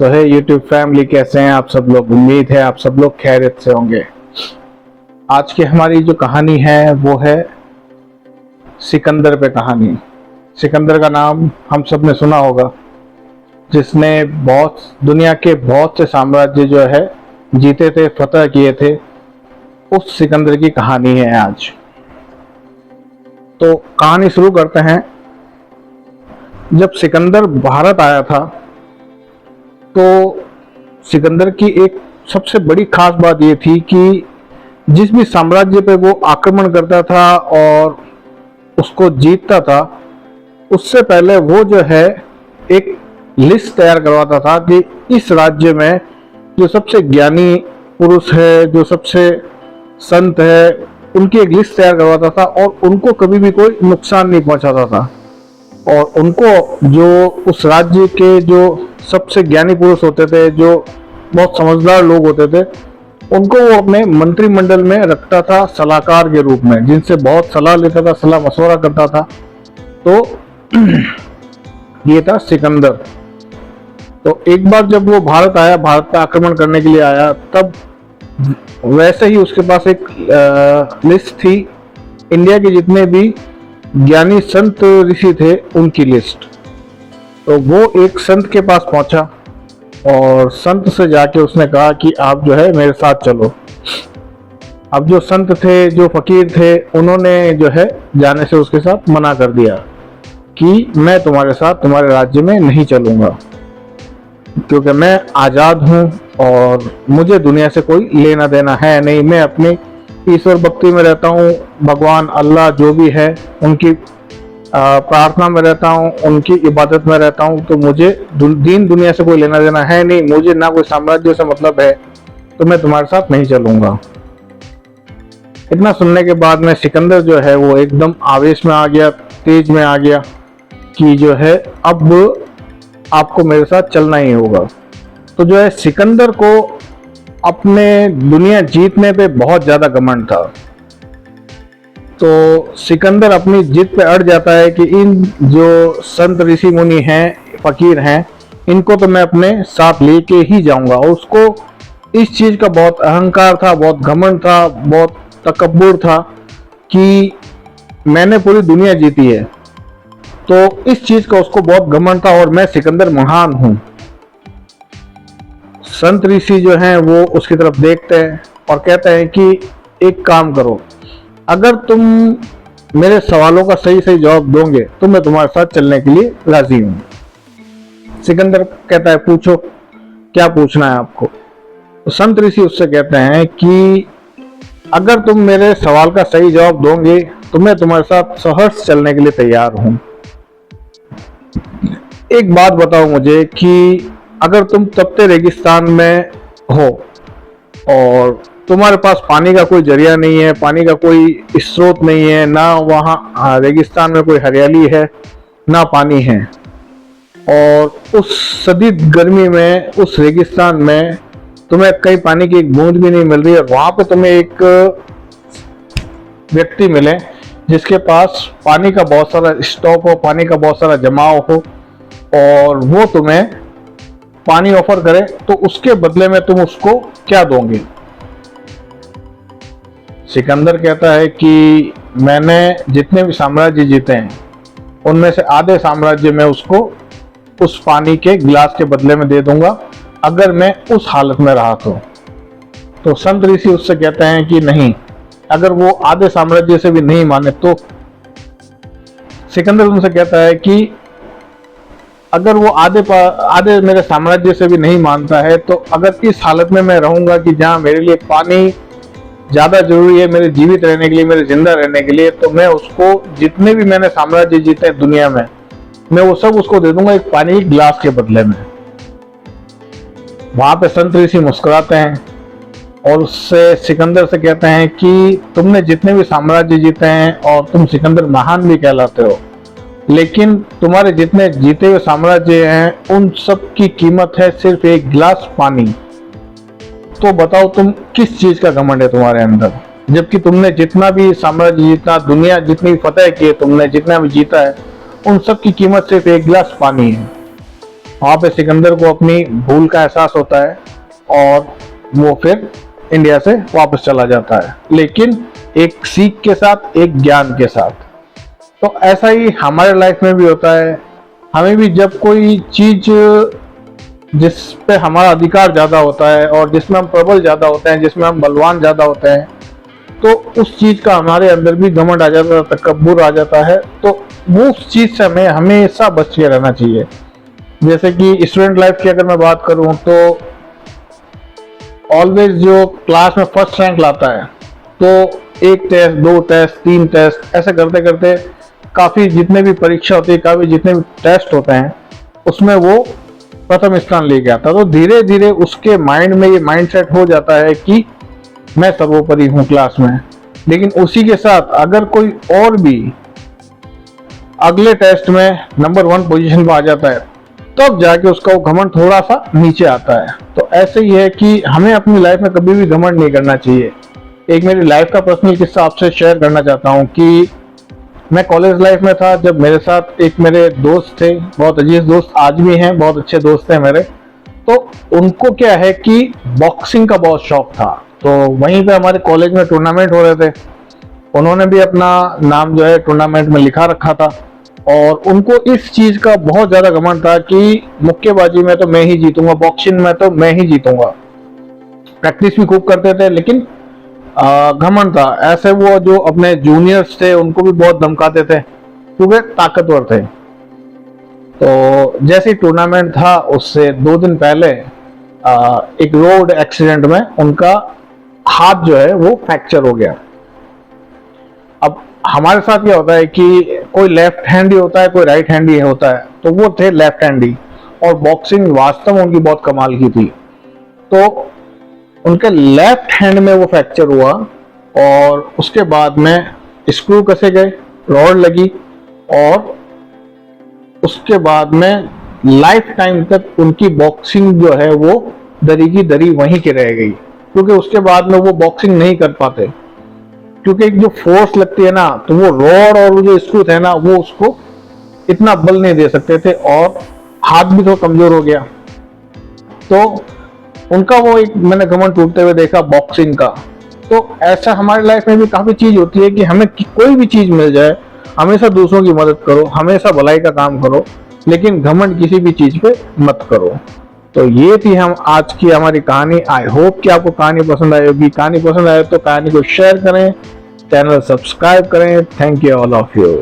तो है YouTube family, कैसे हैं आप सब लोग। उम्मीद है आप सब लोग खैरियत से होंगे। आज की हमारी जो कहानी है वो है सिकंदर पे कहानी। सिकंदर का नाम हम सब ने सुना होगा, जिसने दुनिया के बहुत से साम्राज्य जो है जीते थे, फतह किए थे। उस सिकंदर की कहानी है आज। तो कहानी शुरू करते हैं। जब सिकंदर भारत आया था तो सिकंदर की एक सबसे बड़ी खास बात ये थी कि जिस भी साम्राज्य पे वो आक्रमण करता था और उसको जीतता था, उससे पहले वो जो है एक लिस्ट तैयार करवाता था कि इस राज्य में जो सबसे ज्ञानी पुरुष है, जो सबसे संत है, उनकी एक लिस्ट तैयार करवाता था और उनको कभी भी कोई नुकसान नहीं पहुंचाता था। और उनको जो उस राज्य के जो सबसे ज्ञानी पुरुष होते थे, जो बहुत समझदार लोग होते थे, उनको वो अपने मंत्रिमंडल में रखता था सलाहकार के रूप में, जिनसे बहुत सलाह लेता था, सलाह मशवरा करता था। तो ये था सिकंदर। तो एक बार जब वो भारत आया, भारत पर आक्रमण करने के लिए आया, तब वैसे ही उसके पास एक लिस्ट थी, इंडिया के जितने भी ज्ञानी संत ऋषि थे उनकी लिस्ट। तो वो एक संत के पास पहुंचा और संत से जाके उसने कहा कि आप जो है मेरे साथ चलो। अब जो संत थे, जो फकीर थे, उन्होंने जो है जाने से उसके साथ मना कर दिया कि मैं तुम्हारे साथ तुम्हारे राज्य में नहीं चलूंगा, क्योंकि मैं आज़ाद हूँ और मुझे दुनिया से कोई लेना देना है नहीं। मैं अपनी ईश्वर भक्ति में रहता हूँ, भगवान अल्लाह जो भी है उनकी प्रार्थना में रहता हूँ, उनकी इबादत में रहता हूँ। तो मुझे दीन दुनिया से कोई लेना देना है नहीं, मुझे ना कोई साम्राज्य से मतलब है, तो मैं तुम्हारे साथ नहीं चलूंगा। इतना सुनने के बाद में सिकंदर जो है वो एकदम आवेश में आ गया, तेज में आ गया कि जो है अब आपको मेरे साथ चलना ही होगा। तो जो है सिकंदर को अपने दुनिया जीतने पे बहुत ज्यादा घमंड था। तो सिकंदर अपनी जिद पे अड़ जाता है कि इन जो संत ऋषि मुनि हैं, फकीर हैं, इनको तो मैं अपने साथ लेके ही जाऊंगा। और उसको इस चीज का बहुत अहंकार था, बहुत घमंड था, बहुत तकब्बुर था कि मैंने पूरी दुनिया जीती है। तो इस चीज का उसको बहुत घमंड था और मैं सिकंदर महान हूं। संत ऋषि जो हैं वो उसकी तरफ देखते हैं और कहते हैं कि एक काम करो, अगर तुम मेरे सवालों का सही सही जवाब दोगे तो मैं तुम्हारे साथ चलने के लिए राजी हूं। सिकंदर कहता है पूछो, क्या पूछना है आपको। तो संत ऋषि उससे कहते हैं कि अगर तुम मेरे सवाल का सही जवाब दोगे तो मैं तुम्हारे साथ सहर्ष चलने के लिए तैयार हूं। एक बात बताओ मुझे कि अगर तुम तपते रेगिस्तान में हो और तुम्हारे पास पानी का कोई जरिया नहीं है, पानी का कोई स्रोत नहीं है, ना वहाँ रेगिस्तान में कोई हरियाली है, ना पानी है, और उस शदीद गर्मी में, उस रेगिस्तान में तुम्हें कहीं पानी की एक बूंद भी नहीं मिल रही है, वहां पे तुम्हें एक व्यक्ति मिले जिसके पास पानी का बहुत सारा स्टॉक हो, पानी का बहुत सारा जमाव हो, और वो तुम्हें पानी ऑफर करे, तो उसके बदले में तुम उसको क्या दोगे। सिकंदर कहता है कि मैंने जितने भी साम्राज्य जीते हैं उनमें से आधे साम्राज्य में उसको उस पानी के गिलास के बदले में दे दूंगा, अगर मैं उस हालत में रहा तो संत ऋषि उससे कहते हैं कि नहीं, अगर वो आधे साम्राज्य से भी नहीं माने तो। सिकंदर उनसे कहता है कि अगर वो आधे मेरे साम्राज्य से भी नहीं मानता है, तो अगर इस हालत में मैं रहूंगा कि जहां मेरे लिए पानी ज्यादा जरूरी है मेरे जीवित रहने के लिए, मेरे जिंदा रहने के लिए, तो मैं उसको जितने भी मैंने साम्राज्य जीते हैं दुनिया में, मैं वो सब उसको दे दूंगा एक पानी के गिलास के बदले में। वहां पे संत ऋषि मुस्कुराते हैं और उससे सिकंदर से कहते हैं कि तुमने जितने भी साम्राज्य जीते हैं और तुम सिकंदर महान भी कहलाते हो, लेकिन तुम्हारे जितने जीते हुए साम्राज्य हैं उन सब की कीमत है सिर्फ एक गिलास पानी। तो बताओ तुम किस चीज का घमंड है तुम्हारे अंदर, जबकि तुमने जितना भी साम्राज्य जीतना, दुनिया जितनी भी फतह की है तुमने, जितना भी जीता है, उन सब की कीमत सिर्फ एक गिलास पानी है। वहाँ पे सिकंदर को अपनी भूल का एहसास होता है और वो फिर इंडिया से वापस चला जाता है, लेकिन एक सीख के साथ, एक ज्ञान के साथ। तो ऐसा ही हमारे लाइफ में भी होता है। हमें भी जब कोई चीज जिस पे हमारा अधिकार ज्यादा होता है और जिसमें हम प्रबल ज्यादा होते हैं, जिसमें हम बलवान ज्यादा होते हैं, तो उस चीज का हमारे अंदर भी घमंड आ जाता है, तकब्बुर आ जाता है। तो वो उस चीज से हमें हमेशा बच के रहना चाहिए। जैसे कि स्टूडेंट लाइफ की अगर मैं बात करूं तो ऑलवेज जो क्लास में फर्स्ट रैंक लाता है, तो एक टेस्ट, दो टेस्ट, तीन टेस्ट, ऐसे करते करते काफी जितने भी परीक्षा होती है, काफी जितने भी टेस्ट होते हैं, उसमें वो प्रथम स्थान ले गया था। तो धीरे धीरे उसके माइंड में ये माइंडसेट हो जाता है कि मैं सर्वोपरि हूँ क्लास में। लेकिन उसी के साथ अगर कोई और भी अगले टेस्ट में नंबर 1 पोजीशन पर आ जाता है, तब जाके उसका वो घमंड थोड़ा सा नीचे आता है। तो ऐसे ही है कि हमें अपनी लाइफ में कभी भी घमंड नहीं करना चाहिए। एक मेरी लाइफ का पर्सनल किस्सा आपसे शेयर करना चाहता हूँ कि मैं कॉलेज लाइफ में था, जब मेरे साथ एक मेरे दोस्त थे, बहुत अजीज दोस्त आज भी हैं, बहुत अच्छे दोस्त हैं मेरे। तो उनको क्या है कि बॉक्सिंग का बहुत शौक था। तो वहीं पे हमारे कॉलेज में टूर्नामेंट हो रहे थे, उन्होंने भी अपना नाम जो है टूर्नामेंट में लिखा रखा था और उनको इस चीज का बहुत ज्यादा घमंड था कि मुक्केबाजी में तो मैं ही जीतूंगा, बॉक्सिंग में तो मैं ही जीतूंगा। प्रैक्टिस भी खूब करते थे, लेकिन घमंड था। ऐसे वो जो अपने जूनियर्स थे उनको भी बहुत धमकाते थे क्योंकि ताकतवर थे। तो जैसे टूर्नामेंट था उससे 2 दिन पहले एक रोड एक्सीडेंट में उनका हाथ जो है वो फ्रैक्चर हो गया। अब हमारे साथ क्या होता है कि कोई लेफ्ट हैंड ही होता है, कोई राइट हैंड ही होता है, तो वो थे लेफ्ट हैंड ही, और बॉक्सिंग वास्तव में उनकी बहुत कमाल की थी। तो उनके लेफ्ट हैंड में वो फ्रैक्चर हुआ और उसके बाद में स्क्रू कसे गए, रॉड लगी, और उसके बाद में लाइफ टाइम तक उनकी बॉक्सिंग जो है वो दरी की दरी वहीं की रह गई, क्योंकि उसके बाद में वो बॉक्सिंग नहीं कर पाते, क्योंकि एक जो फोर्स लगती है ना, तो वो रॉड और वो जो स्क्रू थे ना, वो उसको इतना बल नहीं दे सकते थे और हाथ भी तो कमजोर हो गया। तो उनका वो एक मैंने घमंड टूटते हुए देखा बॉक्सिंग का। तो ऐसा हमारी लाइफ में भी काफी चीज होती है कि हमें कोई भी चीज मिल जाए, हमेशा दूसरों की मदद करो, हमेशा भलाई का काम करो, लेकिन घमंड किसी भी चीज पे मत करो। तो ये थी हम आज की हमारी कहानी। आई होप कि आपको कहानी पसंद आई होगी। कहानी पसंद आए तो कहानी को शेयर करें, चैनल सब्सक्राइब करें। Thank you all of you.